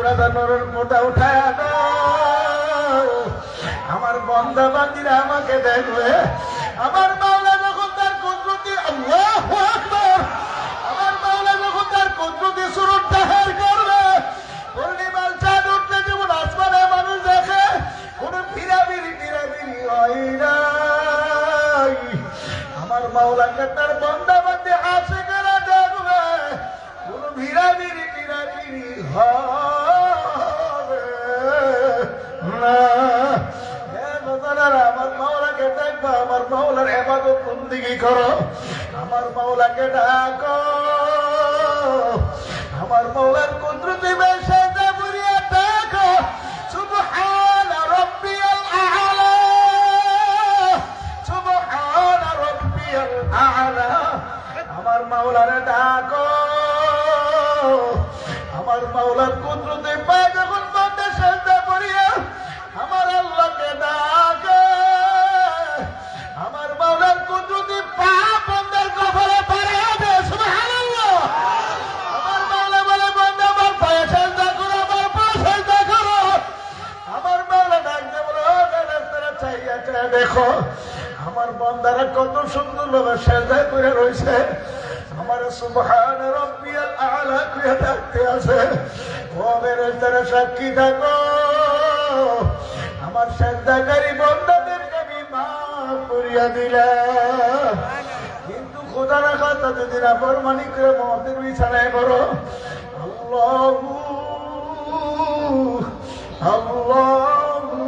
পুরাদা নরের মোটা উঠায় আমার বন্দা বান্দিরা আমাকে দেখবে আমার মাওলা যখন তার কুদরতি আল্লাহু আকবার আমার মাওলা যখন তার কুদরতি সুরত জাহির করবে পূর্ণিমার চাঁদ উঠলে যেমন আসমানে মানুষ দেখে কোন ফিরাবিরি হয় না আমার মাওলাকে তার বন্দা বান্দি আশিকেরা দেখবে কোন ফিরাবিরি হবে না আমার মাওলাকে দেখবো আমার মাওলার ইবাদত বন্দেগী করো আমার মাওলাকে ডাকো আমার মাওলার কুদরতি বেশে বুড়িয়ে ডাকো সুবহান রাব্বিয়াল আ'লা সুবহান রাব্বিয়াল আ'লা আমার মাওলারে ডাকো আমার মাওলার কুদরতি পা যখন বান্দা সেজদা করিয়া আমার আল্লাহকে ডাকে আমার মাওলার কুদরতি পা বান্দার কপালে পড়ে হবে সুবহানাল্লাহ আমার মাওলা বলে বান্দা আমার পায়ে সেজদা করো আমার পায়ে সেজদা করো আমার মাওলা ডাকতে বলে ও ফেরেশতারা চাইয়া চাইয়া দেখো আমার বান্দারা কত সুন্দর ভাবে সেজদা করে রয়েছে আমার সুবহান রাব্বিয়াল আ'লা কইয়া ডাকতে আছে ও ফেরেশতারা সাক্ষী থাকো আমার সেজদাকারী বান্দাদেরকে আমি মাফ করিয়া দিলাম কিন্তু খোদা রাখা যদি না ফরমানি করে মতের বিছানায় করো আল্লাহু আল্লাহু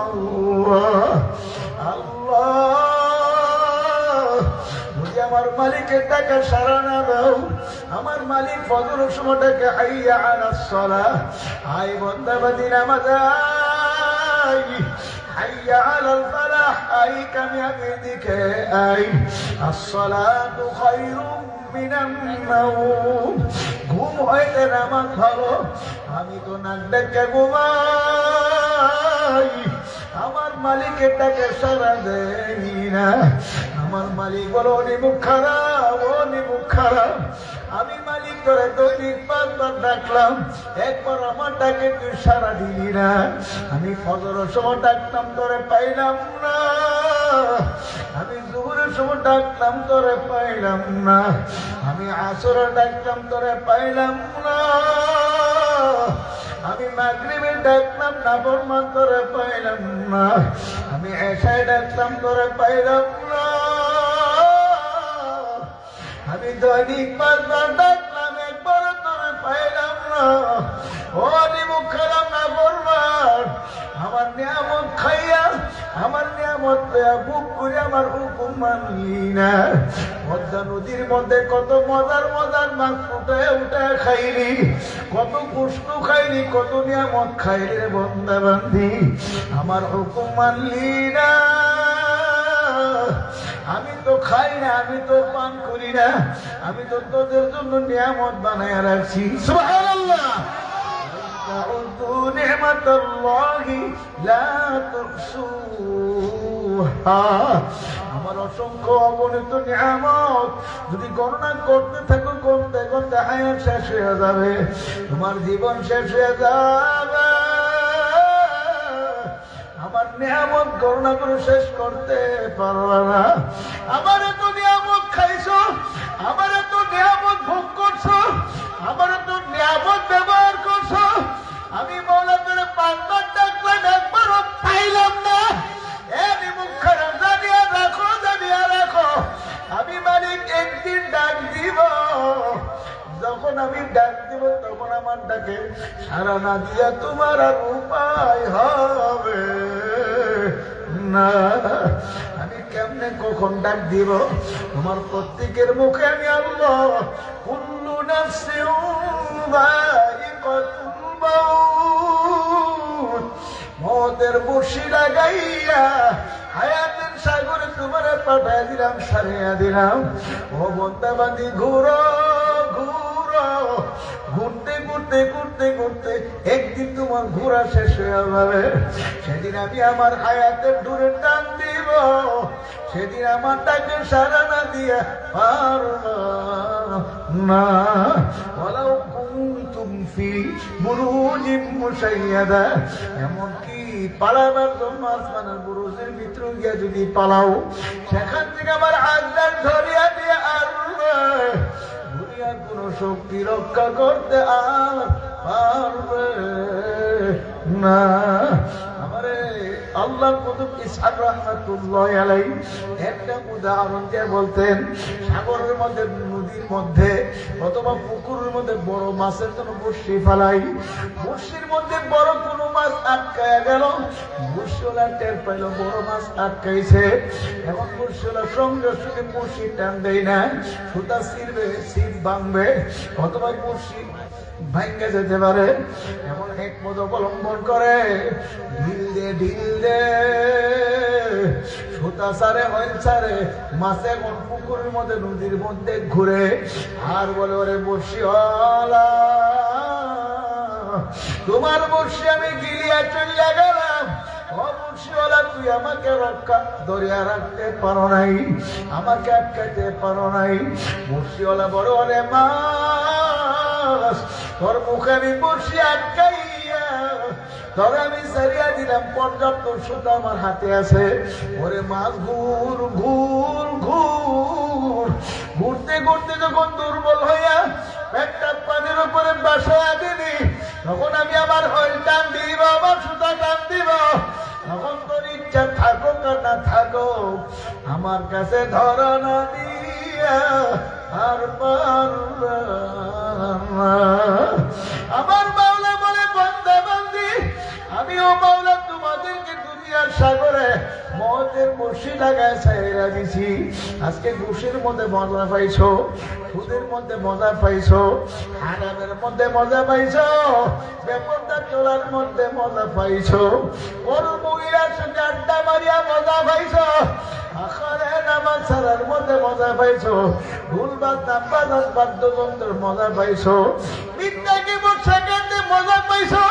আল্লাহ আল্লাহ আমার মালিকের টাকা সারা না দাও আমার মালিক ফজরের সময়টাকে হাইয়া আলাস সালাহ আই বান্দা বান্দি নামাজ আই হাইয়া আলাল ফালাহ আই কামিয়াবির দিকে আই আসসালাতু খায়রুম মিনান নাওম ঘুম হইতে নামাজ ভালো আমি তো নাক ডেকে ঘুমাই আমার মালিকের টাকা সারা দেই না আমার মালিক বলো নিমুখ খারাপ আমি মালিক করে দৈনিক 5 বার ডাকলাম একবার আমার ডাকে তুই সারা দিলি না আমি ফজরের সময় ডাকলাম তোরে পাইলাম না আমি জোহরের সময় ডাকলাম তোরে পাইলাম না আমি আসরে ডাকলাম তোরে পাইলাম না আমি মাগরিবে ডাকলাম নাফরমান তোরে পাইলাম না আমি এশায় ডাকলাম তোরে পাইলাম না আমি দৈনিক 5 বার ডাকলাম একবার তোরে পাইলাম না ও নিমুখ খারাপ না বলবার আমার নিয়ামত খাইয়া আমার নিয়ামত বুক করে আমার হুকুম মানলি না পদ্মা নদীর মধ্যে কত মজার মাছ উঠে খাইলি কত কুষ্ণ খাইলি কত নিয়ামত খাইলি রে বন্দা বান্দি আমার হুকুম মানলি না আমি তো খাই না আমি তো পান করি না আমি তো তোদের জন্য নিয়ামত বানায় রাখছি সুবহানাল্লাহ আমার অসংখ্য অগণিত নিয়ামত যদি গণনা করতে থাকো করতে করতে হায়াত শেষ হয়ে যাবে তোমার জীবন শেষ হয়ে যাবে আমার নিয়ামত গণনা করে শেষ করতে পারবে না আমার এত নিয়ামত খাইছো আমার এত নিয়ামত ভোগ করছো আমার এত নিয়ামত ব্যবহার করছো আমি মৌলা করে 5 বার ডাকলাম একবারও পাইলাম না এমনি মুখ খারাপ জানিয়া রাখো আমি মালিক একদিন ডাক দিব যখন আমি ডাক দিব তখন আমার ডাকে সারা না দিয়া তোমার আর উপায় হবে না আমি কেমনে কখন ডাক দিব তোমার প্রত্যেকের মুখে আমি আল্লাহ কুল্লু নাফসিন যায়িকাতুল মাউত মওতের বর্ষি লাগাইয়া হায়াতের সাগরে তোমারে পাঠাইয়া দিলাম সারিয়া দিলাম ও বন্দা বান্দি ঘুরো ঘুরতে একদিন তোমার ঘোরা শেষ হয়ে যাবে সেদিন আমি আমার হায়াতের দূরে টান দিব সেদিন আমার তাকে সারা না দিয়া পারবা না ওয়ালাউ কুনতুম ফি বুরুজিম মুশাইয়াদা, এমনকি পালাবার জন্য আসমানের বুরুজের ভিতরে গিয়ে যদি পালাও, সেখান থেকে আমার আল্লাহ ধরিয়া দিয়ে আল্লাহ দুনিয়ার কোন শক্তি রক্ষা করতে আর পারবে না। আমারে আল্লাহ কুতুব ইসহাক রাহমাতুল্লাহ আলাইহি একটা উদাহরণ দিয়ে বলতেন, সাগরের মধ্যে, নদীর মধ্যে অথবা পুকুরের মধ্যে বড় মাছের জন্য বড়শি ফেলাই, বড়শির মধ্যে বড় কোনো মাছ আটকায়া গেল, বড়শিওয়ালা টের পাইল বড় মাছ আটকাইছে, এখন বড়শিওয়ালা সঙ্গে সঙ্গে বড়শি টান দেয় না, সুতা ছিঁড়বে, ছিপ ভাঙবে অথবা বড়শি ভাঙ্গে যেতে পারে, এমন হিকমত অবলম্বন করে ঢিল দে সুতা সারে হইল সারে মাছ এখন পুকুরের মধ্যে, নদীর মধ্যে ঘুরে আর বলে, ওরে বড়শিওয়ালা তোমার বড়শি আমি গিলিয়া চলিয়া গেলাম, বড়শিওয়ালা তুই আমাকে রক্ষা ধরিয়া রাখতে পারো নাই, আমাকে আটকাইতে পারো নাই। বড়শিওয়ালা বড় হলে মাছ তোর মুখে আমি বড়শি আটকাইয়া তোর আমি সারিয়া দিলাম, পর্যাপ্ত সুতা আমার হাতে আছে। ওরে মাছ ঘুর ঘুর ঘুর ঘুরতে ঘুরতে যখন দুর্বল হইয়া একটা পানির উপরে বাসায় দিবি, তখন আমি আমার হইল টান দিব, আমার সুতা টান দিব, তখন তোর ইচ্ছা থাকো না থাকো আমার কাছে ধরা না দিয়া আর পারবা না। আমার মাওলা বলে, বান্দা বান্দি আমিও মাওলা তোমাদেরকে দুনিয়ার সাগরে মদের বড়শি লাগায় ছাইরা দিছি। আজকে ঘুষের মধ্যে মজা পাইছো, সুদের মধ্যে মজা পাইছো, হারামের মধ্যে মজা পাইছো, বেপরদা চলার মধ্যে মজা পাইছো, ওর মহিলার সঙ্গে আড্ডা মারিয়া মজা পাইছো, আখারে নামাজ ছাড়ার মধ্যে মজা পাইছো, ঢোল বাজনা বাদ্যযন্ত্রের মজা পাইছো, মিথ্যাকে সেখানে মজা পাইছো,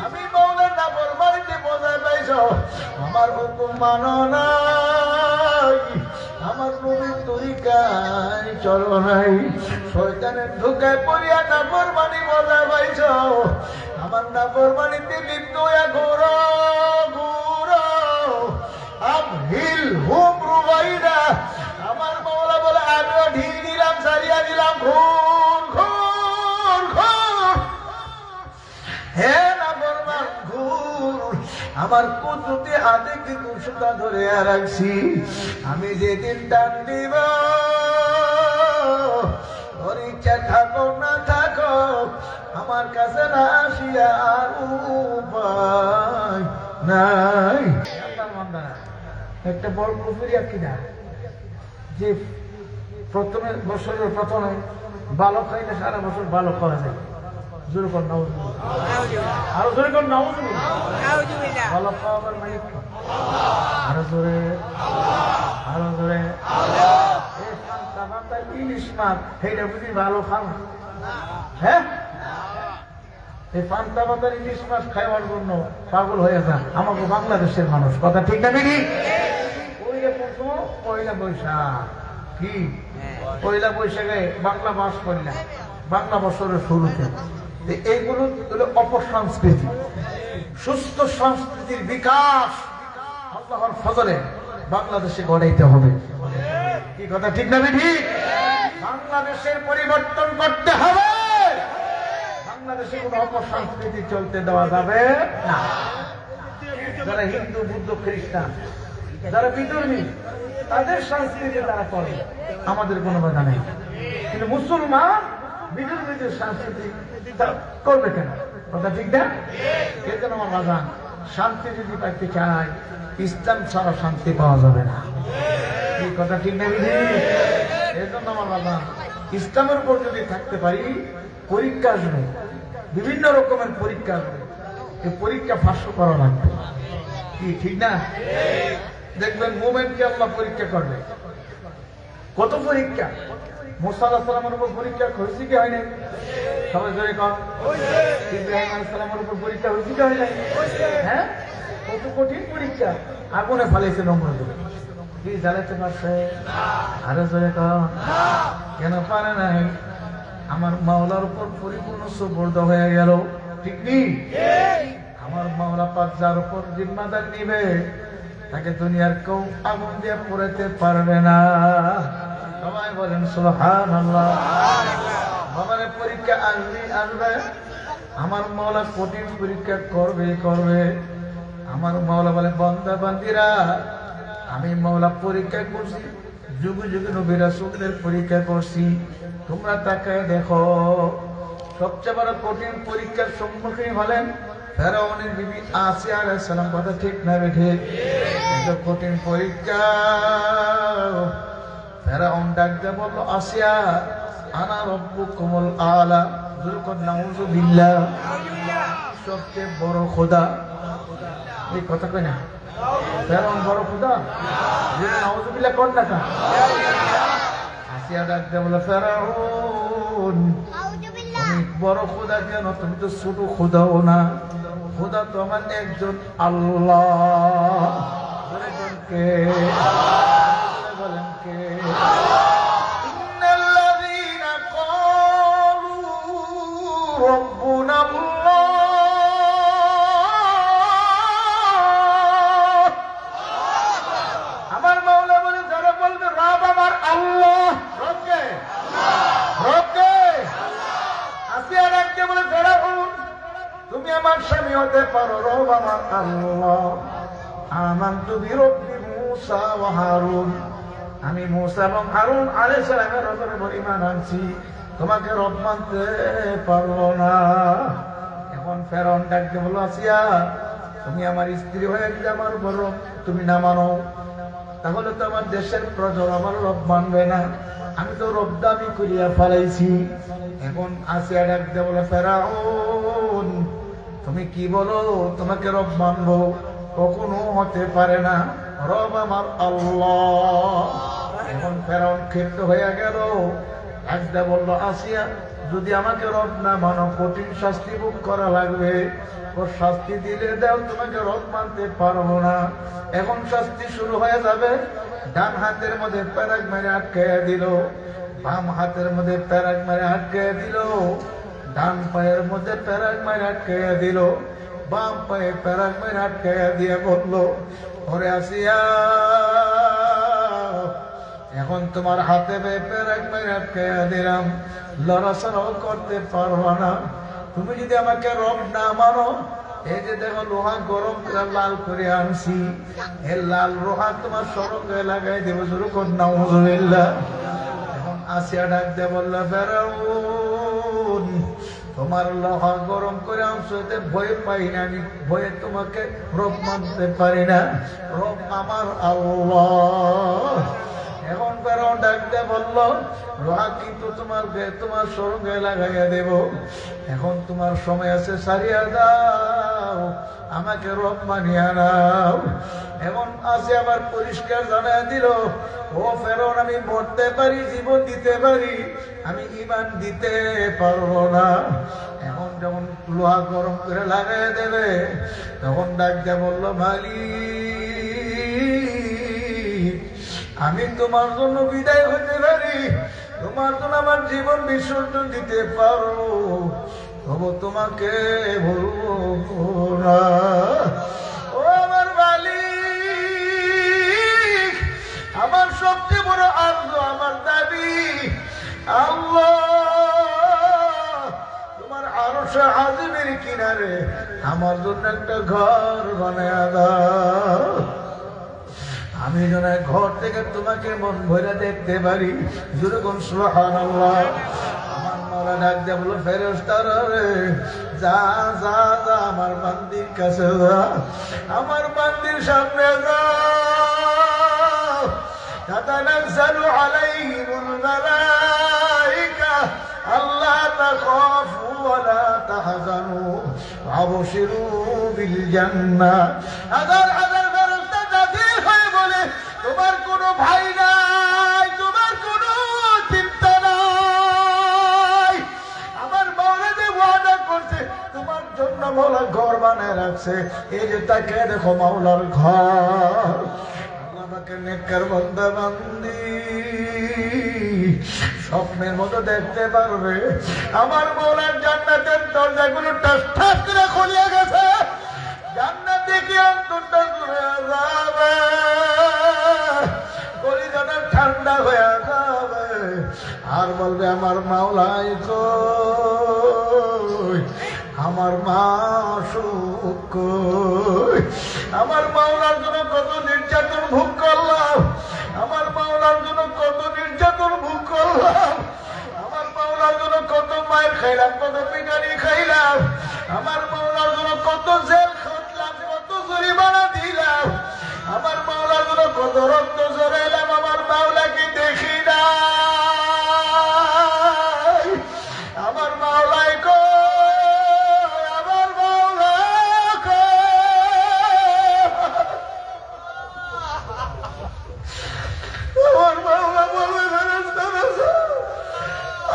আমি মাওলার নাফরমানিতে মজা পাইছো, আমার হুকুম মানো নাই, আমার নবীর তরিকায় চলো নাই, শয়তানের ধোঁকায় পড়িয়া নাফরমানি মজা পাইছো, আমার নাফরমানিতে লিপ্ত হইয়া ঘোরো ঘোরো আমহিল হুম রুবাইদা। আমার মাওলা বলে, আমিও ঢিল দিলাম, সারিয়া দিলাম, ঘুর ঘুর ঘুর, হে নাফরমান ঘুর, আমার কুদরতি হাতে কিন্তু সুতা ধরে রাখছি, আমি যেদিন টান দিব তোর ইচ্ছা থাকো না থাকো আমার কাছে না আসিয়া আর উপায় নাই। একটা বড় কুফরিয়া কিনা যে প্রথমে বছরের প্রথমে ভালো খাইলে সারা বছর ভালো খাওয়া যায়, জোরে কর নাউজুবিল্লাহ, আরো জোরে কর নাউজুবিল্লাহ, ভালো খাওয়াবার মানে আরো জোরে, আরো জোরে, ইলিশ মাছ সেইটা বুঝি ভালো খান, হ্যাঁ এই পান্তা ভাতের ইলিশ মাছ খাওয়ার জন্য পাগল হয়ে যান আমাকে বাংলাদেশের মানুষ, কথা ঠিক না নাকি? পয়লা বৈশাখ, কি পয়লা বৈশাখে বাংলা মাস পড়লাম, বাংলা বছরের শুরুতে, এইগুলো হলো অপসংস্কৃতি। সুস্থ সংস্কৃতির বিকাশ আল্লাহর ফজলে বাংলাদেশে গড়াইতে হবে, কি কথা ঠিক না ঠিক? বাংলাদেশের পরিবর্তন করতে হবে, বাংলাদেশে কোন অপসংস্কৃতি চলতে দেওয়া যাবে না। যারা হিন্দু, বুদ্ধ, খ্রিস্টান, যারা বিধর্মী, তাদের সংস্কৃতি তারা করে, আমাদের কোনো বাধা নেই, কিন্তু মুসলমান বিধর্মীদের সংস্কৃতি করবে কেন? কথা ঠিক না? এর জন্য আমার বাজান, শান্তি যদি পাইতে চাই ইসলাম ছাড়া শান্তি পাওয়া যাবে না, এই কথা ঠিক না? এর জন্য আমার বাজান, ইসলামের উপর যদি থাকতে পারি, পরীক্ষা আসবে, বিভিন্ন রকমের পরীক্ষা আসবে, এই পরীক্ষা ফাঁস করা লাগবে, কি ঠিক না? দেখবেন মোমেন্টকে আল্লাহ পরীক্ষা করবে, কত পরীক্ষা। মুসা আলাইহিস সালামের উপর পরীক্ষা হয়েছে কি হয় নাই? সবাই জোরে কর। ইব্রাহিম আলাইহিস সালামের উপর পরীক্ষা হয়েছে কি হয় নাই? হ্যাঁ, কত কঠিন পরীক্ষা, আগুনে ফেলাইছে নমরুদ, কি জ্বালাতে পারছে? আরো জোরে কর। কেন পারে নাই? আমার মাওলার উপর পরিপূর্ণ সুপর্দ হয়ে গেল। ঠিক নেই? আমার মাওলা পাক যার উপর জিম্মাদার নিবে তাকে দুনিয়ার কেউ আগুন দিয়ে পোড়াতে পারবে না। সবাই বলেন সুবহানাল্লাহ। বাবারে পরীক্ষা আসবে, আমার মাওলা কঠিন পরীক্ষা করবে। আমার মাওলা বলে, বান্দা বান্দিরা, আমি মাওলা পরীক্ষা করছি, যুগে যুগে নবী রাসূলদের পরীক্ষা করছি। তোমরা তাকায় দেখো, সবচেয়ে বড় কঠিন পরীক্ষার সম্মুখীন হলেন ফেরাউনের বিবি আসিয়া আলাইহিস সালাম। কথা ঠিক না বেঠে? এটা কঠিন পরীক্ষা। ফেরাউন ডাক দিয়ে বলল, আসিয়া, আনা রব্বুকুমুল আলা। যুরকুন নাউযুবিল্লাহ। সবচেয়ে বড় খোদা। এই কথা কই না? ফেরাউন বড় খোদা? নাউযুবিল্লাহ কোন না কা? আসিয়া ডাক দিয়ে বলল, ফেরাউন, তুমি বড় খোদা কেন? তুমি তো ছোট খোদাও না। খোদা তো আমার একজন আল্লাহ। বলেন কে? বলেন কে? ইন্নাল্লাযীনা ক্বালু রাব্বুনাল্লাহ, আমার মাওলা বলে, যারা বলবে রব আমার আল্লাহ। রব কে? রব কে? আসিয়া ডাকতে বলে, ফেরাউন, তুমি আমার স্বামী হতে পারো, রব আমার আল্লাহ। আমানতু বিরব্বি মূসা ওয়া হারুন, আমি মূসা এবং হারুন আলাইহিস সালামের রবের উপর ঈমান আনছি, তোমাকে রব মানতে পারবো না। এখন ফেরাউন ডাকতে বলল, আসিয়া, তুমি আমার স্ত্রী হয়ে যদি আমার উপর রব তুমি না মানো, তাহলে তো আমার দেশের প্রজা আমার রব মানবে না। আমি তো রব দাবি করিয়া ফেলাইছি। এখন আসিয়া ডাকতে বলে, ফেরাউন, তুমি কি বলো? তোমাকে রব মানবো? কখনো হতে পারে না, রব আমার আল্লাহ। এখন ফেরাউন ক্ষিপ্ত হয়ে গেল, একদা বলল, আসিয়া, যদি আমাকে রব না মানো কঠিন শাস্তি ভোগ করা লাগবে। ও শাস্তি দিলে দাও, তোমাকে রব মানতে পারবো না। এখন শাস্তি শুরু হয়ে যাবে। ডান হাতের মধ্যে প্যারাক মেরে আটকে দিল, বাম হাতের মধ্যে প্যারাক মেরে আটকে দিল, ডান পায়ের মধ্যে প্যারাক মেরে আটকে দিল, বাম পায়ে প্যারাক মেরে আটকে দিয়ে বলল, ওরে আসিয়া, এখন তোমার হাতে প্যারাক মেরে আটকে দিলাম, লড়াচড়াও করতে পারবো না। তুমি যদি আমাকে রব না মানো, এই যে দেখো লোহা গরম করে লাল করে আনছি, এই লাল লোহা তোমার সরঙ্গে লাগাই দেবো। যুরকুন নাউযুবিল্লাহ। এখন আসিয়া ডাক দিয়ে বলল, ফেরাউন, তোমার লোহা গরম করে আনছো, এতে ভয় পাই না, আমি ভয়ে তোমাকে রব মানতে পারি না। রব আমার আল্লাহ। এখন ফেরাউন ডাক দিয়ে বলল, লোহা কিন্তু তোমার সরঙ্গে লাগাইয়া দেব। এখন তোমার সময় আছে, সারিয়া দাও, আমাকে রব মানিয়া নাও। এখন আসে আবার পরিষ্কার জানাইয়া দিল, ও ফেরাউন, আমি মরতে পারি, জীবন দিতে পারি, আমি ঈমান দিতে পারবো না। এখন যখন লোহা গরম করে লাগাইয়া দেবে, তখন ডাক দিয়ে বলল, মালিক, আমি তোমার জন্য বিদায় হতে পারি, তোমার জন্য আমার জীবন বিসর্জন দিতে পারো, তবু তোমাকে বলবো না। ও আমার মালিক, আমার সবচেয়ে বড় আরজু, আমার দাবি, আল্লাহ, তোমার আরশে আজিমের কিনারে আমার জন্য একটা ঘর বানায়া দাও, আমি যেন ঘর থেকে তোমাকে মন ভরে দেখতে পারি। যুরকুন সুবহানাল্লাহ। আমার মাওলা ডাক দিয়ে বলল, ফেরেশতারা রে, যা যা যা, আমার বান্দির কাছে যা, আমার বান্দির সামনে যা। তাতানাজ্জালু আলাইহিমুল মালাইকা আল্লা তাখাফু ওয়া লা তাহজানু ওয়াবশিরু বিল জান্নাহ। তোমার কোনো ভাই নাই, তোমার কোনো চিন্তা নাই, আমার মাওলা যে ওয়াদা করছে তোমার জন্য মাওলা ঘর বানায় রাখছে। এই যে তাকে দেখো মাওলার ঘর। আল্লাহ পাকের নেককার বান্দা বান্দি, স্বপ্নের মতো দেখতে পারবে আমার মৌলার জান্নাতের দরজাগুলো টাস ঠাস করে খুলে গেছে, জান্নাত দেখে অন্তরটা ঘুরে যাবে, কলিজাটা ঠান্ডা হয়ে যাবে, আর বলবে আমার মাওলাই কই, আমার মাসুক কই। আমার মাওলার জন্য কত নির্যাতন ভোগ করলাম, আমার মাওলার জন্য কত নির্যাতন ভোগ করলাম, আমার মাওলার জন্য কত মায়ের খাইলাম, কত পিটানি খাইলাম, আমার মাওলার জন্য কত জেল খাটলাম, কত জরিমানা দিলাম, আমার মাওলার জন্য কত রক্ত জড়াইলাম, আমার মাওলাকে দেখি না, আমার মাওলাই কই, আমার মাওলা আমার মাওলা বলবে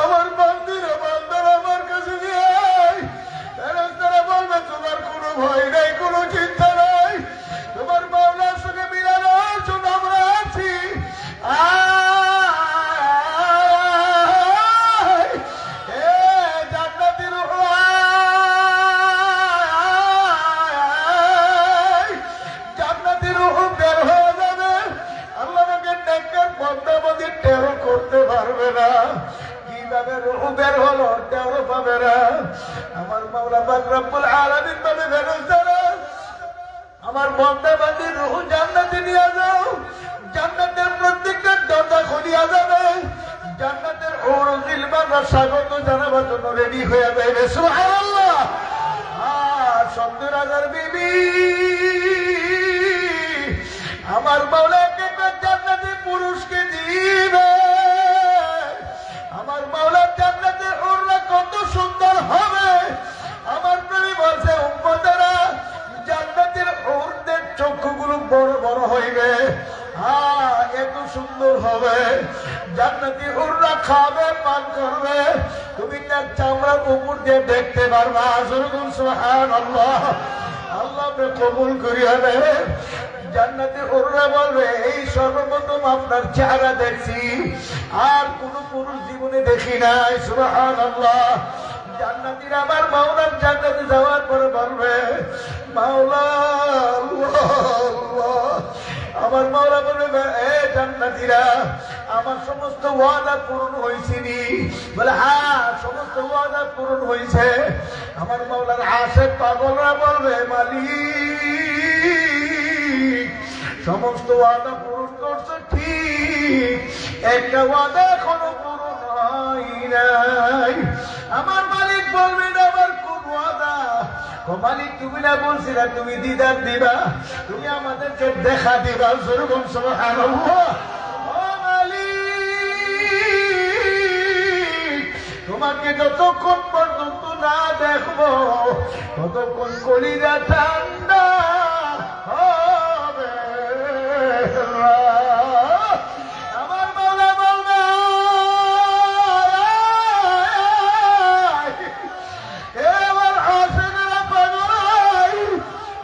আমার বান্দিরা বান্দারা আমার কাছে যায়, ফেরেশতারা বলবে তোমার কোনো ভয় নাই, কোনো চিন্তা নাই, তোমার মাওলার সঙ্গে মিলানোর জন্য আমরা আছি, জান্নাতি রূহ জান্নাতি রূহ বের হয়ে যাবে, আল্লাহ নবীর নেককার বান্দাবান্দি টেরও করতে পারবে না, কিভাবে রূহ বের হলো টেরও পাবে না। আমার মাওলা পাক রব্বুল আলামিন বলে ফেরেশতারা আমার বান্দাবান্দি রূহ জান্নাতে নিয়ে যাও, জান্নাতের প্রত্যেকটা দরজা খুলিয়া যাবে, জান্নাতের হুরুল গিলমানরা স্বাগত জানাবার জন্য রেডি হয়ে যাবে, সুবহানাল্লাহ। 70,000 বিবি আমার মাওলা একটা জান্নাতে পুরুষকে দিবে, আমার মাওলার জান্নাতে হুররা কত সুন্দর হবে, আমার প্রেমী বলছে উম্মতেরা জান্নাতের হুরদের চক্ষুগুলো বড় বড় হইবে, এত সুন্দর হবে, জান্নাতি হুররা খাবে পান করবে, তুমি তার চামড়ার উপর দিয়ে দেখতে পারবা, সুবহানাল্লাহ। আল্লাহ কবুল করিয়া দেয়। জান্নাতে হুররা বলবে এই সর্বপ্রথম আপনার চেহারা দেখছি, আর কোন পুরুষ জীবনে দেখি নাই, সুবহানাল্লাহ। জান্নাতীরা আমার মাওলার জান্নাতে যাওয়ার পরে বলবে মাওলা আল্লাহ, আমার মাওলা বলবে এ জান্নাতীরা আমার সমস্ত ওয়াদা পূরণ হয়েছে নি? বলে হ্যাঁ সমস্ত ওয়াদা পূরণ হয়েছে। আমার মাওলার আশিক পাগলরা বলবে মালিক সমস্ত ওয়াদা পূরণ করছে ঠিক, একটা ওয়াদা এখনো পূরণ হয় নাই। আমার মালিক বলবেন আমার কোন ওয়াদা? মালিক তুমি না বলছিলা তুমি দিদার দিবা, তুমি আমাদেরকে দেখা দিবা, যেরকম সুবহানাল্লাহ। ও মালিক তোমাকে যতক্ষণ পর্যন্ত না দেখবো ততক্ষণ কলিজা ঠান্ডা হবে। আমার মাওলা বলবে এবার আশিকেরা পাগল,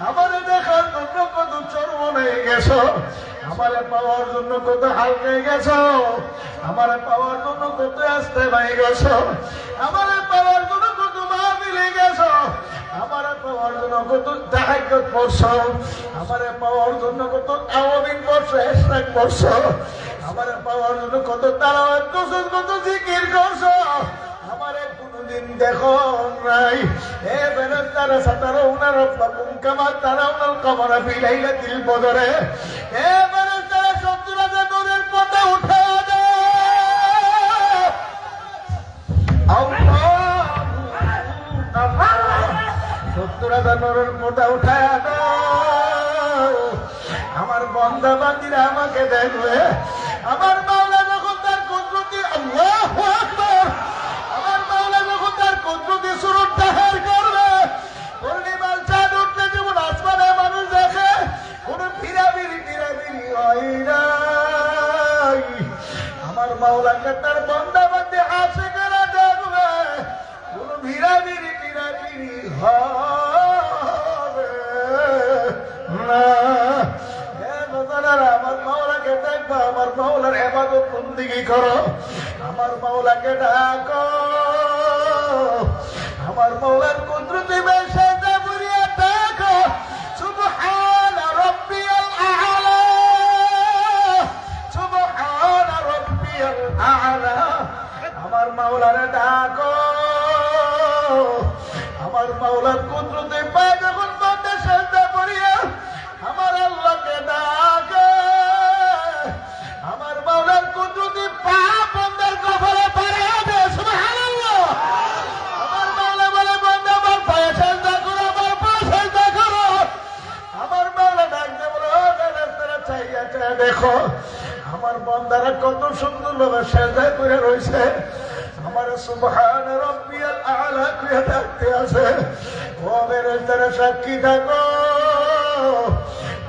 আমারে দেখার জন্য কত চরম হয়ে গেছো, আমারে পাওয়ার জন্য কত হালকা গেছো, আমারে পাওয়ার জন্য কত আস্তে হয়ে গেছো, আমারে পাওয়ার জন্য কত মাহফিলে গেছো, আমারে পাওয়ার জন্য কত তাহাজ্জুদ পড়ছো, আমারে পাওয়ার জন্য কত তাওয়াবিন করছো, ইশরাক করছো, আমারে পাওয়ার জন্য কত তালাওয়াত করছো, কত জিকির করছো, আমারে কোনদিন দেখো নাই। এ ফেরেশতারা সাতারাউনা রাব্বাকুম কামা তারাউনাল কমারা ফি লাইলাতিল বদরে, এ ফেরেশতারা 70,000 নূরের পর্দা উঠায়া দাও। আল্লাহ 70,000 নূরের পর্দা উঠায়া দাও। আমার বান্দা বান্দীরা আমাকে দেখবে, আমার মাওলা যখন তার কুদরতি আল্লাহু আকবার, আমার মাওলা যখন তার কুদরতি সুরত তাহার করবে, পূর্ণিমার চাঁদ উঠলে যেমন আসমানে মানুষ দেখে কোন ফিরাবিরি হয় নাই, আমার মাওলাকে তার বান্দা বান্দী আশিকেরা দেখবে কোন ফিরাবিরি হবে না। আমার মাওলাকে দেখবে থাকবা, আমার মাওলার ইবাদত বন্দেগী করো, আমার মাওলাকে ডাকো, আমার মাওলার কুদরতে বেশাতে বুড়িয়া ডাকো, সুবহান রাব্বিয়াল আ'লা, সুবহান রাব্বিয়াল আ'লা। আমার মাওলারে ডাকো, আমার মাওলার কুদরতে পায় যখন বান্দা সেজদা করিয়া আমার আল্লাহকে ডাকে, আমার মাওলার কুদরতে পা বান্দার কপালে পড়ে হবে, সুবহানাল্লাহ। আমার মাওলা বলে বান্দা আমার পায়ে সেজদা করো, আমার পায়ে সেজদা করো। আমার মাওলা ডাকতে বলে ও ফেরেশতারা চাইয়া চাইয়া দেখো আমার বান্দারা কত সুন্দর ভাবে সেজদা করে রয়েছে, আমার সুবহান রাব্বিয়াল আ'লা কইয়া ডাকতে আছে। ও ফেরেশতারা সাক্ষী থাকো,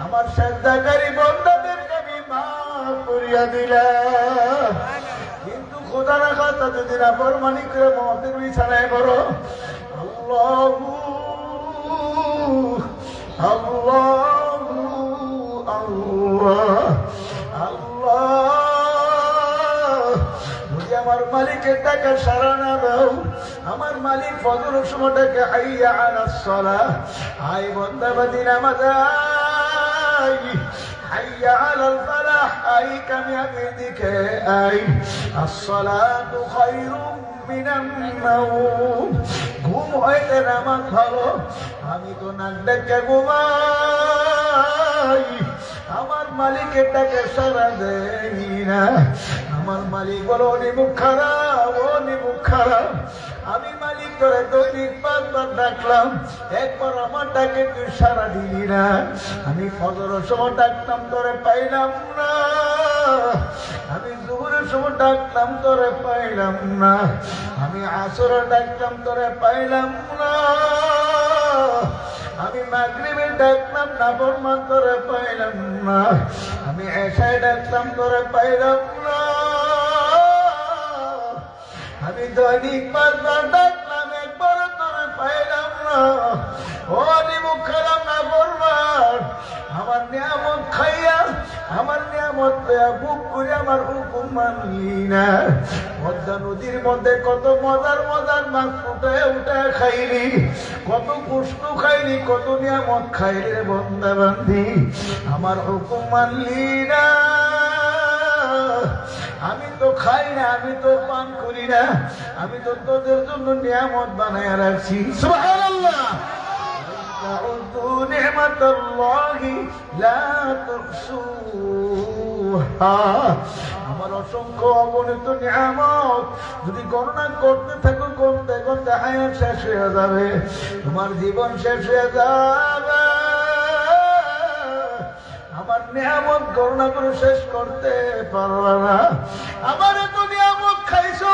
আমার সেজদাকারী বান্দাদেরকে আমি মাফ করিয়া দিলাম। কিন্তু খোদা রাখা তা যদি নাফরমানি করে মওতের বিছানায় করো, আল্লাহু আল্লাহু আল্লাহ আল্লাহ, যদি আমার মালিকের টাকা সারা না দাও, আমার মালিক ফজরের সময়টাকে হাইয়া আলাস সালাহ, আই বান্দা বান্দি নামাজ আই, হাইয়া আলাল ফালাহ, আই কামিয়াবির দিকে আই, আসসালাতু খায়রুম মিনান নাওম, ঘুম হইতে নামাজ ভালো, আমি তো নাক ডেকে ঘুমাই, আমার মালিকের ডাকে সারা দেই না। আমার মালিক বলো নিমুখ খারাপ, ও নিমুখ খারাপ, আমি মালিক করে দৈনিক 5 বার ডাকলাম, একবার আমার ডাকে তুই সারা দিলি না। আমি ফজরের সময় ডাকলাম তোরে পাইলাম না, আমি দুপুরের সময় ডাকলাম তোরে পাইলাম না, আমি আসরে ডাকলাম তোরে পাইলাম না, আমি মাগরিবে ডাকলাম নাফরমান তোরে পাইলাম না, আমি এশায় ডাকলাম তোরে পাইলাম না, আমি দৈনিক 5 বার ডাকলাম একবার তোরে পাইলাম না। ও নিমুখ খারাপ না বলবার, আমার নিয়ামত খাইয়া আমার নিয়ামত বুক করে আমার হুকুম মানলি না। পদ্মা নদীর মধ্যে কত মজার মজার মাছ উঠে উঠে খাইলি, কত কষ্ট খাইলি, কত নিয়ামত খাইলি রে বান্দা বান্দি, আমার হুকুম মানলি না। আমি তো খাই না, আমি তো পান করি না, আমি তো তোদের জন্য নিয়ামত বানায় রাখছি, সুবহানাল্লাহ। تعدوا نعمة الله لا تحصوها, আমার অসংখ্য অগণিত নিয়ামত যদি গণনা করতে থাকো, করতে করতে হায়াত শেষ হয়ে যাবে, তোমার জীবন শেষ হয়ে যাবে। আমার নিয়ামত গণনা করে শেষ করতে পারবে না। আমার এত নিয়ামত খাইছো,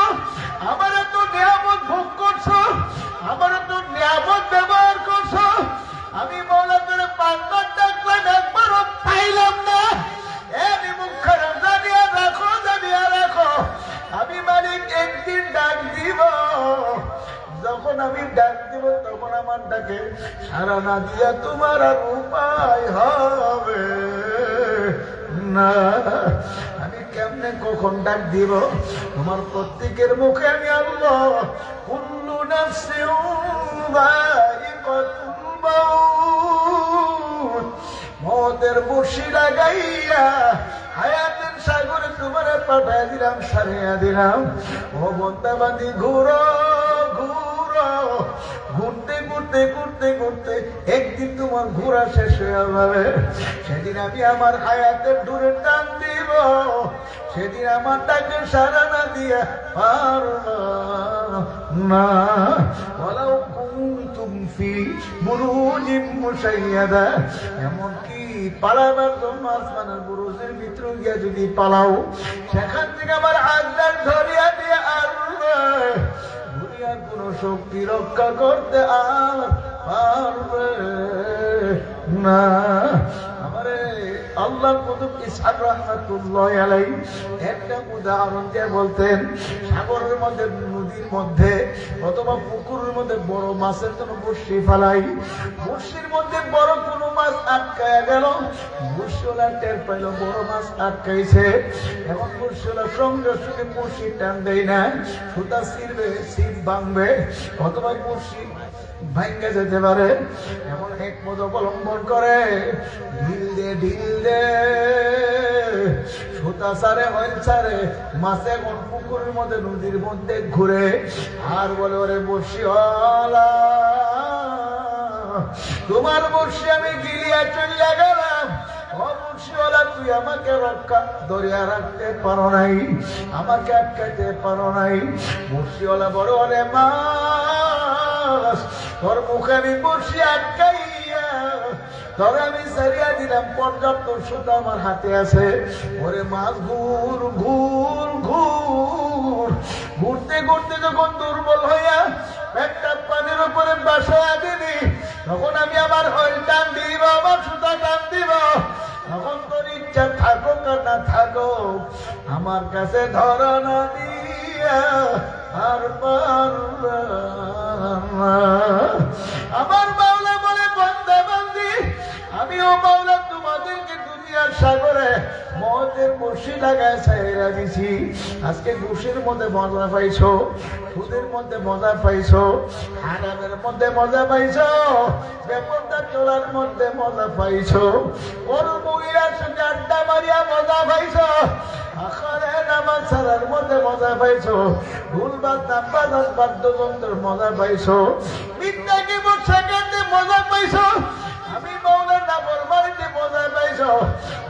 আমার এত নিয়ামত ভোগ করছো, আমার এত নিয়ামত ব্যবহার করছো, আমি মৌলা করে 5 বার ডাকলাম একবারও পাইলাম না। এমনি মুখ খারাপ জানিয়া রাখো, জানিয়া রাখো, আমি মালিক একদিন ডাক দিব, যখন আমি ডাক দিব তখন আমার ডাকে সারা না দিয়া তোমার আর উপায় হবে না। আমি কেমনে কখন ডাক দিব, তোমার প্রত্যেকের মুখে আমি আল্লাহ কুল্লু নাফসিন যায়িকাতুল মাউত, মওতের বর্শি লাগাইয়া হায়াতের সাগরে তোমারে পাঠাইয়া দিলাম, সারিয়া দিলাম। ও বান্দা বান্দি ঘুরো ঘুরো, ঘুরতে ঘুরতে ঘুরতে ঘুরতে একদিন তোমার ঘোরা শেষ হয়ে যাবে, সেদিন আমি আমার হায়াতের দূরে টান দিব, সেদিন আমার ডাকে সারা না দিয়া পারবা না। ওয়ালাউ কুনতুম ফি বুরুজিম মুশাইয়াদা, এমনকি পালাবার জন্য আসমানের বুরুজের ভিতরে গিয়া যদি পালাও, সেখান থেকে আমার আল্লাহ ধরিয়া দিয়ে আল্লাহ দুনিয়ার কোন শক্তি রক্ষা করতে আর পারবে না। আমারে আল্লাহ কুতুব ইসহাক রাহমাতুল্লাহ আলাইহি একটা উদাহরণ দিয়ে বলতেন, সাগরের মধ্যে, নদীর মধ্যে অথবা পুকুরের মধ্যে বড় মাছের জন্য বড়শি ফেলাই, বড়শির মধ্যে বড় কোনো মাছ মাছ আটকায়া গেল। মুর্শিওয়ালা টের পাইল বড় মাছ আটকাইছে। এখন মুর্শিওয়ালা সঙ্গে সঙ্গে বড়শি টান দেয় না, সুতা ছিঁড়বে, ছিপ ভাঙবে, অথবা বড়শি ভাঙ্গে যেতে পারে। এমন হিকমত অবলম্বন করে, ঢিল দে সুতা সারে হইল সারে, মাছ এখন পুকুরের মধ্যে নদীর মধ্যে ঘুরে আর বলে, ওরে বড়শিওয়ালা, তোমার বড়শি আমি গিলিয়া চলে গেলাম। বড়শিওয়ালা, তুই আমাকে রক্ষা ধরিয়া রাখতে পারো নাই, আমাকে আটকাইতে পারো নাই। বড়শিওয়ালা বড় হলে মাছ, তোর মুখে আমি বড়শি আটকাইয়া তবে আমি সারিয়া দিলাম, পর্যাপ্ত সুতা আমার হাতে আছে। ওরে মাছ ঘুর ঘুর ঘুর ঘুরতে ঘুরতে যখন দুর্বল হইয়া একটা পানির উপরে বাসায় দিবি, তখন আমি আমার হইল টান দিব, আমার সুতা টান দিব। তখন তোর ইচ্ছা থাকো না থাকো, আমার কাছে ধরো না দিয়া আর আমার মাওলা বলে, বান্দা বান্দি, আমিও মাওলা তোমাদেরকে দুনিয়ার সাগরে মদের বড়শি লাগায় ছাইরা দিছি। আজকে ঘুষের মধ্যে মজা পাইছো, সুদের মধ্যে মজা পাইছো, হারামের মধ্যে মজা পাইছো, বেপরদা চলার মধ্যে মজা পাইছো, বড় মহিলার সঙ্গে আড্ডা মারিয়া মজা পাইছো, আখারে নামাজ ছাড়ার মধ্যে মজা পাইছো, ঢোল বাজনা বাদ্যযন্ত্রের মজা পাইছো, মিথ্যা কি বর্ষাকাতে মজা পাইছো, আমি মাওলার নাফরমানিতে মজা পাইছো।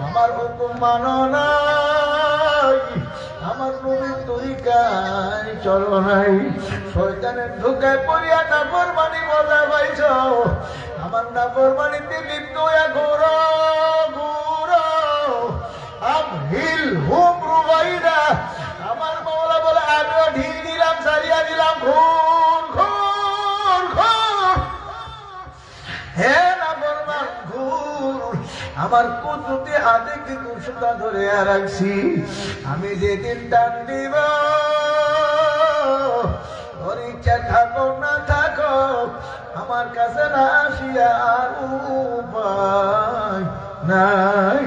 আমার হুকুম মানো নাই, আমার নবীর তরিকায় চলো নাই, শয়তানের ধোঁকায় পড়িয়া নাফরমানি মজা পাইছো। আমার নাফরমানিতে লিপ্ত হইয়া ঘোরো ঘোরো, আমহিল হুম রুবাইদা। আমার মাওলা বলে, আমিও ঢিল দিলাম, সারিয়া দিলাম, ঘুর ঘুর ঘুর। হে নাফরমান ঘুর, আমার কুদরতি হাতে কিন্তু সুতা ধরে রাখছি। আমি যেদিন টান দিব, তোর ইচ্ছা থাকো না থাকো, আমার কাছে না আসিয়া আর উপায় নাই।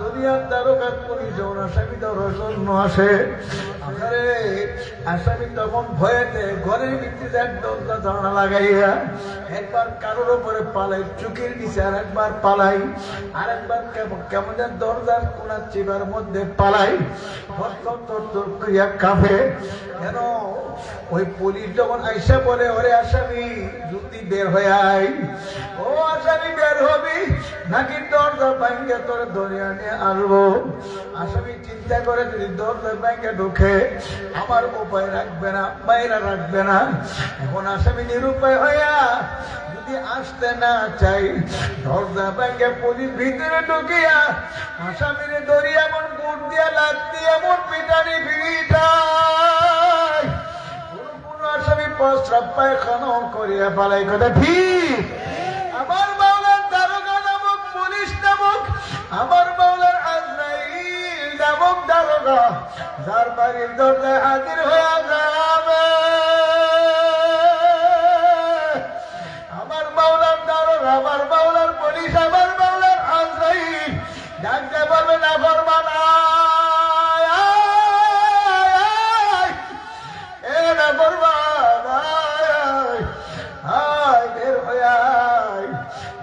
দুনিয়ার দ্বারকা পুলিশ যখন আসামি ধরার জন্য আসে, আসামি তখন ভয়েতে ঘরের ভিত্তিতে এক দরজা ধারণা লাগাইয়া একবার কারোর উপরে পালাই, চুকির নিচে আর একবার পালাই, আর একবার কেমন দরজার কোনা চিবার মধ্যে পালাই, কাঁপে। কেন ওই পুলিশ যখন আইসা বলে, ওরে আসামি জলদি বের হয়ে আয়, ও আসামি বের হবি নাকি দরজা ভাঙ্গে তোর ধরিয়া নিয়ে আসবো। আসামি চিন্তা করে, যদি দরজা ভাঙ্গে ঢুকে আমার উপায় রাখবে না, বাইরে রাখবে না। এখন আসামি নিরুপায় হইয়া যদি আসতে না চাই, দরজা ভাঙ্গে পুলিশ ভিতরে ঢুকিয়া আসামিরে ধরিয়া এমন বুট দিয়া লাগতি, এমন পিটানি পিটায়, কোন আসামি প্রস্রাব পায়খানা করিয়া পালাই। কথা ঠিক? আমার মাওলার দারোগা নামক, পুলিশ নামক, আমার মাওলার আজরাইল নামক দারোগা যার বাড়ির দরজায় হাজির হয়ে যাবে, আমার মাওলার দারোগা, আমার মাওলার পুলিশ, আমার মাওলার আজরাইল ডাকতে বলবে, না ফরমান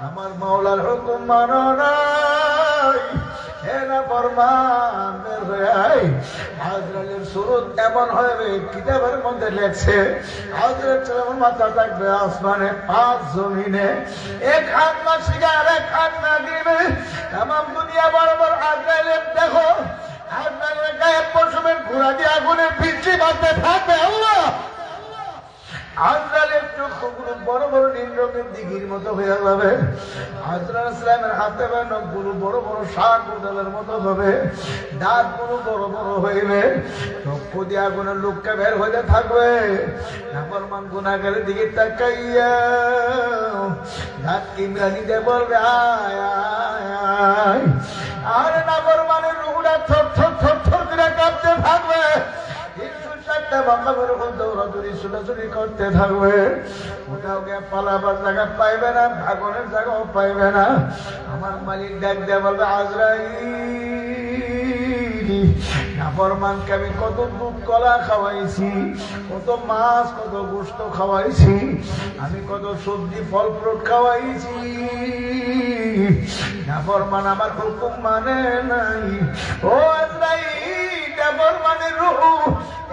আমার মাওলার হুকুম মানো নাই, হে না ফরমান বের হয়ে আয়। আজরাইলের সুরত এমন হবে, কিতাবের মধ্যে লেখছে, হযরত সালামের মাথা থাকবে আসমানে, পাঁচ জমিনে, এক হাত না শিখে আর এক হাত না দিবে। তামাম দুনিয়া বরাবর আজরাইলের দেখো, আজরাইলের গায়ে পশমের ঘোড়া দিয়ে আগুনের বৃষ্টি বাঁধতে থাকবে। আল্লাহ, আজরাইলের চক্ষুগুলো বড় বড় নীল রঙের দিঘির মতো হয়ে যাবে। আজরাইল ইসলামের হাতে নখগুলো বড় বড় শাক উদালের মতো হবে, দাঁতগুলো বড় বড় হইবে, চক্ষু দিয়ে আগুনের লোককে বের হইতে থাকবে। নাফরমান গুনাহগারের দিকে তাকাইয়া দাঁত কিমরানি দিয়ে বলবে, আয় আয় আয়। আর নাফরমানের রুহটা থর থর থর থর করে কাঁপতে থাকবে। একটা মাকামের উপর দৌড়াদৌড়ি ছোটাছুটি করতে থাকবে, কোথাও গিয়ে পালাবার জায়গা পাইবে না, ভাগনের জায়গাও পাইবে না। আমার মালিক ডাক দিয়ে বলবে, আজরাইল, নাফরমানকে আমি কত দুধ কলা খাওয়াইছি, কত মাছ কত গোশত খাওয়াইছি, আমি কত সবজি ফল ফ্রুট খাওয়াইছি, নাফরমান আমার হুকুম মানে নাই। ও আজরাইল, নাফরমানের রূহ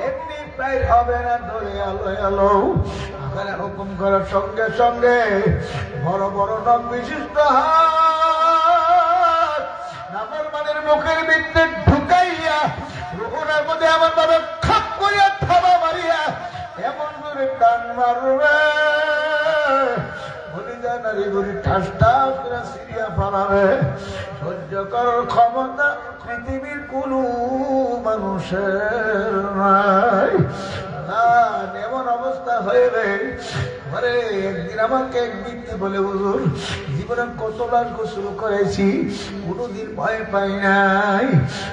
এমনি প্রায় হবে না, ধরে আলো আলো আকারে হুকুম করার সঙ্গে সঙ্গে বড় বড় নখ বিশিষ্ট হাত নাফরমানের মুখের ভিতরে ঢুকাইয়া রুহুর মধ্যে আমার বাবা খাপ করিয়া থাবা মারিয়া এমন করে টান মারবে, বলিদা নারী গুলি ঠাস ঠাস করে সিরিয়া ফালাবে। সহ্য করার ক্ষমতা পৃথিবীর কোন মানুষের নাই। এমন অবস্থা হইবে। আরে একদিন আমাকে এক ব্যক্তি বলে, হুজুর জীবনে কতবার গোসল করেছি, কোনোদিন ভয় পাই নাই।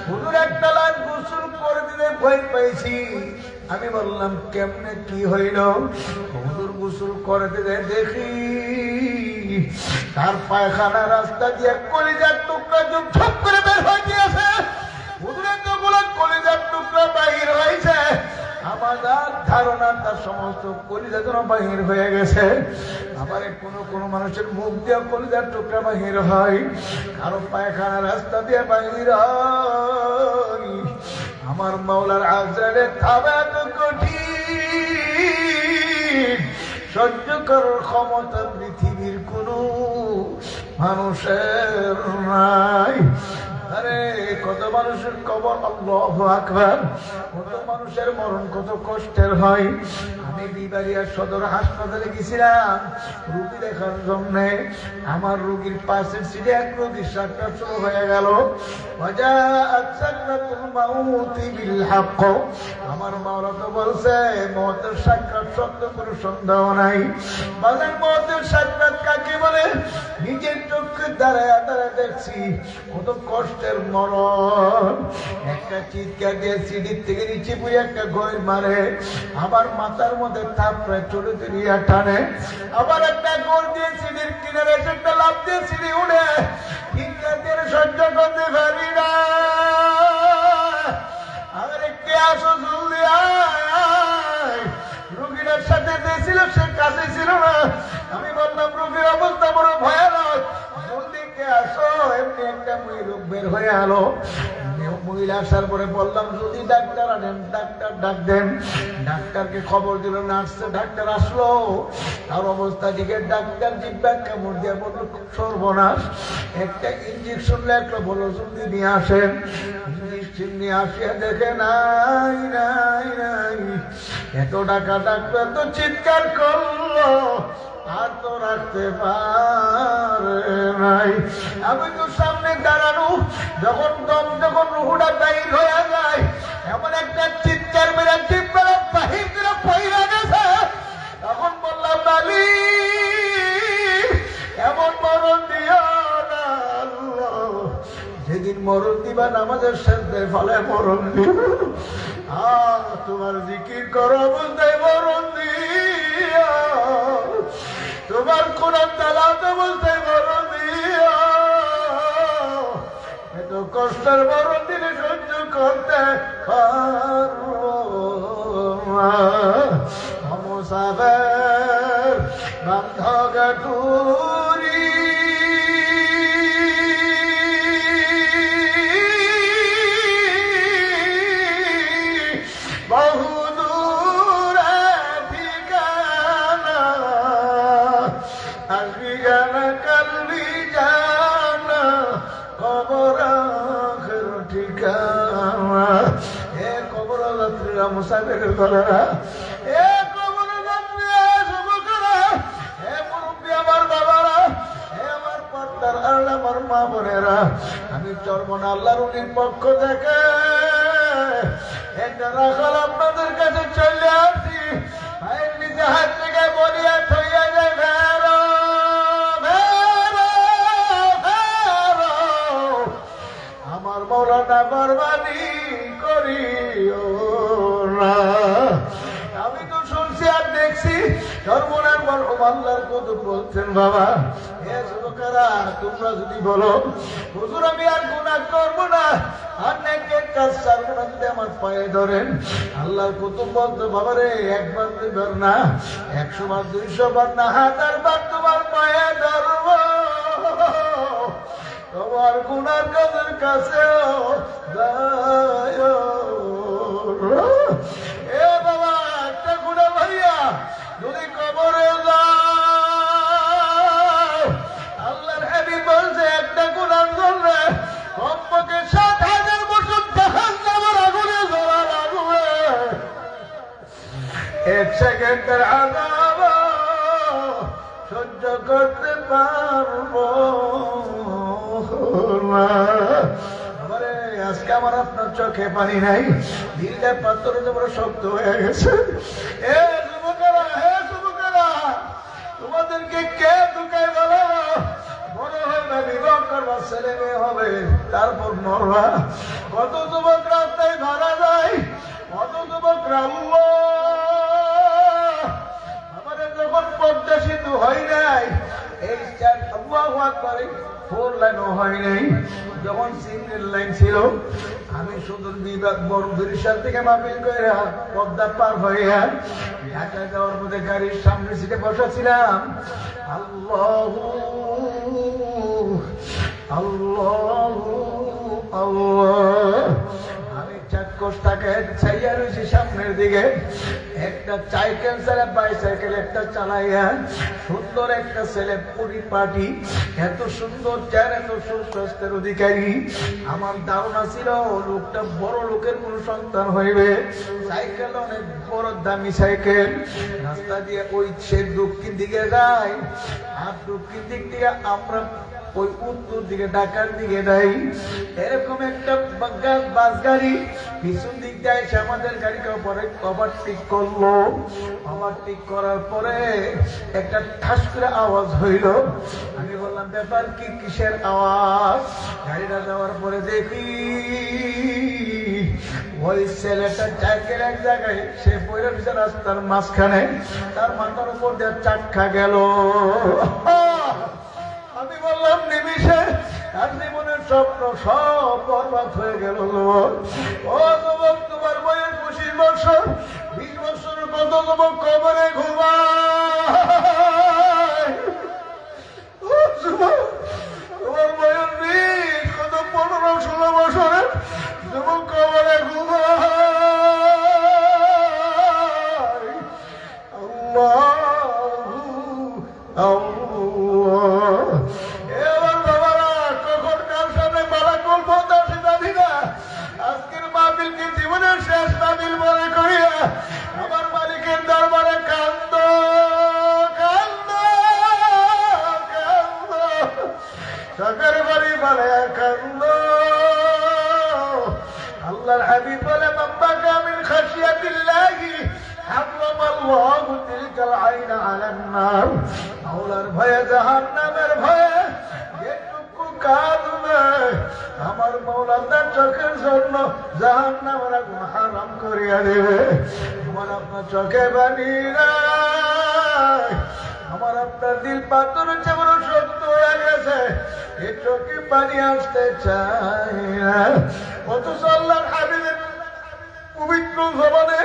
হুজুর একটা লাখ গোসল করে দিলে ভয় পাইছি। আমি বললাম, কেমনে কি হইল? হুজুর গোসল করে দিলে দেখি তার পায়খানা রাস্তা দিয়ে কলিজার টুকরা ঝপ করে বের হয়ে গিয়েছে। হুজুরের যতগুলো কলিজার টুকরা বাহির হয়েছে, আমার ধারণা তার সমস্ত কলিজা যেন বাহির হয়ে গেছে। আবার কোন মানুষের মুখ দিয়ে কলিজার টুকরা বাহির হয়, কারো পায়খানা রাস্তা দিয়ে বাহির হয়। আমার মাওলার আজরাইলের থাবা এত কঠিন, সহ্য করার ক্ষমতা পৃথিবীর কোন মানুষের নাই। আরে কত মানুষের কবর, আল্লাহু আকবার, কত মানুষের মরণ কত কষ্টের হয়। আমি বিবাড়িয়া সদর হাসপাতালে গেছিলাম রোগী দেখার জন্য। আমার রোগীর পাশের সিটে এক রোগীর সাক্ষাৎ শুরু হয়ে গেল। আমার মাওলা তো বলছে মওতের সাক্ষাৎ সত্য কোনো সন্দেহ নাই। বলেন মওতের সাক্ষাৎ কাকে বলে? নিজের চোখে দাঁড়ায় দাঁড়ায় দেখছি কত কষ্টের মরণ। একটা চিৎকার দিয়ে সিঁড়ির থেকে নিচে পড়ে একটা গইর মারে, আবার মাথার মধ্যে থাপড়ে চলে চলিয়া টানে, আবার একটা গোল দিয়ে সিঁড়ির কিনারে এসে একটা লাফ দিয়ে সিঁড়ি উঠে। চিৎকার দিয়ে সহ্য করতে পারি না। আরে কে আসো জলদি আয়। রোগীটার সাথে যে ছিল সে কাছে ছিল না। আমি বললাম, রোগীর অবস্থা বড় ভয়ানক, জলদি কে আসো। এমনি একটা লোক বের হয়ে আলো। মহিলা আসার পরে বললাম, যদি ডাক্তার আনেন, ডাক্তার ডাক দেন। ডাক্তারকে খবর দিল, নার্সে ডাক্তার আসলো। তার অবস্থা দিকে ডাক্তার জিব্বা কামড় দিয়ে বলল, সর্বনাশ। একটা ইঞ্জেকশন লেখলো, বলো জলদি নিয়ে আসেন। ইঞ্জেকশন নিয়ে আসিয়া দেখে নাই নাই নাই। এত টাকা ডাক্তার তো চিৎকার করলো, আর তো রাখতে পারে নাই। আমি তো সামনে দাঁড়ানো, যখন রুহুটা বাহির হয়ে যায়, এমন একটা চিৎকার মেরে চিৎকার বাহির করে পয়রা গেছে। তখন বললাম, মালিক এমন মরণ দিও না আল্লাহ, যেদিন মরণ দিবা নামাজের সাথে ফলে মরণ দিব। তোমার জিকির করো বলতে মরণ দিও, তোমার কোরআন তেলাওয়াত বলতে মরণ দিও। এত কষ্টের মরণ দিলে সহ্য করতে পারবো না। মুসাফির বান্ধ গাটুরি বহু দূরে ঠিকানা, আসবি জানা কালবি জানা, কবর আখির ঠিকানা। এ কবর যাত্রীরা, মুসাফিরের দলেরা, এ কবর যাত্রীরা, যুবকেরা, এ মুরব্বী আমার বাবারা, এ আমার পর্দার আড়ালে আমার মা বোনেরা, আমি চরমনা আল্লাহর উলির পক্ষ থেকে একটা রাখাল আপনাদের কাছে চলে আসি। ভাইয়ের নিচে হাত থেকে বলিয়া থইয়া যায়, ভেরো ভেরো ভেরো, আমার মৌলানা বরবাদি করিও না। আমি তো শুনছি আর দেখছি সর্বনার মরহুম আল্লাহর কুতুব বলছেন, বাবা হে যুবকেরা, তোমরা যদি বলো হুজুর আমি আর গুনাহ করবো না, আর নেকের কাজ ছাড়বো না, যদি আমার পায়ে ধরেন, আল্লাহর কুতুব বলতো, বাবা রে, একবার দুইবার না, 100 বার 200 বার না, 1000 বার তোমার পায়ে ধরবো, তোমার গুনার কাজের কাছেও যায়। এ বাবা, একটা গুনাহ ভাইয়া যদি কবরে যাও, আল্লাহর হাবিব বলছে একটা গুনার জন্য কমপক্ষে 7000 বছর জাহান্নামের আগুনে জ্বলা লাগবে। 1 সেকেন্ডের আযাব সহ্য করতে পারবো না। আজকে আমার আপনার চোখে পানি নাই, দিলটা পাথরের উপরে শক্ত হয়ে গেছে। এ যুবকেরা, হে যুবকেরা, তোমাদেরকে কে ঢুকাই বলো? বড় হবে, বিবাহ করবা, ছেলে মেয়ে হবে, তারপর মরবা। কত যুবক রাস্তায় মারা যায়, কত যুবকরা আমাদের যখন পদ্মা সেতু হয় নাই, এই আল্লাহু আকবার 4 লাইনও হয় নাই, যখন সিঙ্গেল লাইন ছিল, আমি শুধু বরিশাল থেকে মাহফিল করে পদ্মা পার হইয়া ঢাকা যাওয়ার মধ্যে গাড়ির সামনে সিটে বসাছিলাম। আল্লাহু আল্লাহু আল্লাহ, আমি চাক্ষুষ তাকে ছাইয়া রয়েছি সামনের দিকে, একটা সাইকেল চালা, বাইসাইকেল একটা চালাইয়া, সুন্দর একটা ছেলে পরিপাটি, এত সুন্দর চেহারা, এত সুস্বাস্থ্যের অধিকারী। আমার ধারণা ছিল লোকটা বড় লোকের কোন সন্তান হইবে। সাইকেল অনেক বড় দামি সাইকেল, রাস্তা দিয়ে ওই সে দক্ষিণ দিকে যায়, আর দক্ষিণ দিক থেকে আমরা ওই উত্তর দিকে ঢাকার দিকে যাই। এরকম একটা বাস গাড়ি পিছন দিক যায়, সে আমাদের গাড়িকে ওভারটেক করলো। ওভারটেক করার পরে একটা ঠাস করে আওয়াজ হইল। আমি বললাম ব্যাপার কি, কিসের আওয়াজ? গাড়িটা যাওয়ার পরে দেখি ওই ছেলেটা সাইকেল এক জায়গায়, সে পড়ে রয়েছে রাস্তার মাঝখানে, তার মাথার উপর দিয়ে চাক্কা গেল। আমি বললাম নিমিষে তার জীবনের স্বপ্ন সব বরবাদ হয়ে গেল। ও যুবক, তোমার বয়স 25 বছর, 20 বছরের কত যুবক কবরে ঘুমায়। তোমার বয়স 20, কত 15-16 বছরের যুবক কবরে ঘুমায়। আল্লাহু আল্লাহ। এবার বাবারা, কখন কার সামনে মালাকুল মউত আসে জানি না। আজকের মাহফিলকে জীবনের শেষ মাহফিল মনে করিয়া আমার মালিকের দরবারে কান্দ কান্দ কান্দ, চোখের বাড়ি বলে কান্দ। আল্লাহর হাবিব বলে, মাব্বাকা মিন খাশিয়াতিল্লাহি হারামাল্লাহু তিলকাল আইনা আলান নার। আল্লাহর ভয়ে, জাহান্নামের ভয়ে যেটুকু কাঁদবে, আমার মাওলা তার চোখের জন্য জাহান্নামের আগুন হারাম করিয়া দেবে। আমার আপনার চোখে পানি নাই, আমার আপনার দিল পাথর যেমন শক্ত হয়ে গেছে, এই চোখে পানি আসতে চায় না। অথচ আল্লাহর হাবিবের পবিত্র জবানে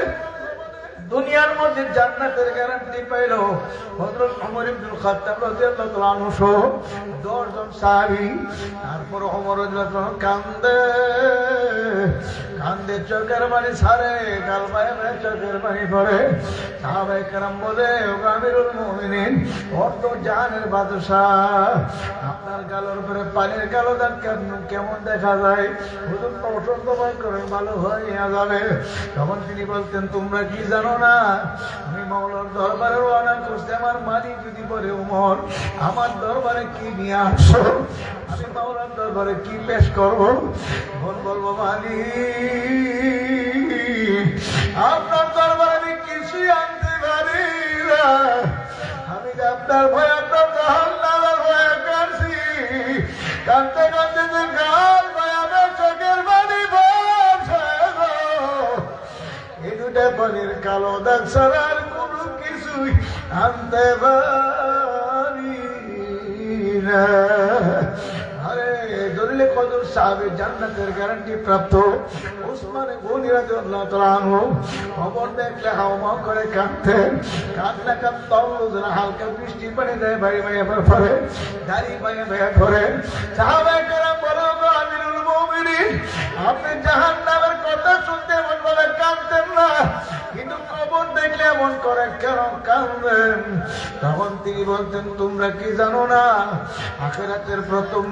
দুনিয়ার মধ্যে জান্নাতের গ্যারান্টি পাইল হযরত ওমর ইবনে খাত্তাব রাদিয়াল্লাহু তাআলা আনহু সহ 10 জন সাহাবী। তারপর ওমর রাদিয়াল্লাহু তাআলা কান্দে কান্দে, চোখের পানি ছাড়ে, গাল বায়ে বায়ে চোখের পানি পড়ে। সাহাবায়ে কেরাম বলে, ও আমিরুল মুমিনিন, অর্ধ জাহানের বাদশাহ, আপনার গালের উপরে পানির কালো দাগ কেমন দেখা যায়? হুজুর তো অসুস্থ ভয় করে ভালো হয়ে যাবে। তখন তিনি বলতেন, তোমরা কি জানো না, আমি মাওলার দরবারে রওনা করছি, আমার মালিক যদি বলে ওমর আমার দরবারে কি নিয়ে আসছো, আমি মাওলার দরবারে কি পেশ করবো? বলবো মালিক, আপনার দরবারে আমি কিছুই আনতে পারি না, আমি আপনার ভয়, আপনার জাহান্নামের ভয়ে কাঁদছি। কাঁদতে কাঁদতে যে গাল ভাই আমার চোখের পানি পড়ছে, এই দুটা কালো দাগ ছাড়া আর কোনো কিছুই আনতে পারি না। আরে দলিলে কদর সাহাবী জান্নাতের গ্যারান্টি প্রাপ্ত উসমানে গনি রাদিয়াল্লাহু তাআলা আনহু খবর দেখলে হাওমাও করে কাঁদতেন। কাঁদলে কাঁদতেন, হালকা বৃষ্টি পানি দেয় ভাই ভাইয়া পরে দাড়ি ভাইয়া ভাইয়া ধরে। সাহাবায়ে কেরাম বলো গো আমিরুল মুমিনিন, আপনি জাহান্নামের কথা শুনতে এমন ভাবে কাঁদতেন না, কিন্তু কবর দেখলে এমন করে কেন কাঁদবেন? তখন তিনি বলতেন, তোমরা কি জানো না আখিরাতের প্রথম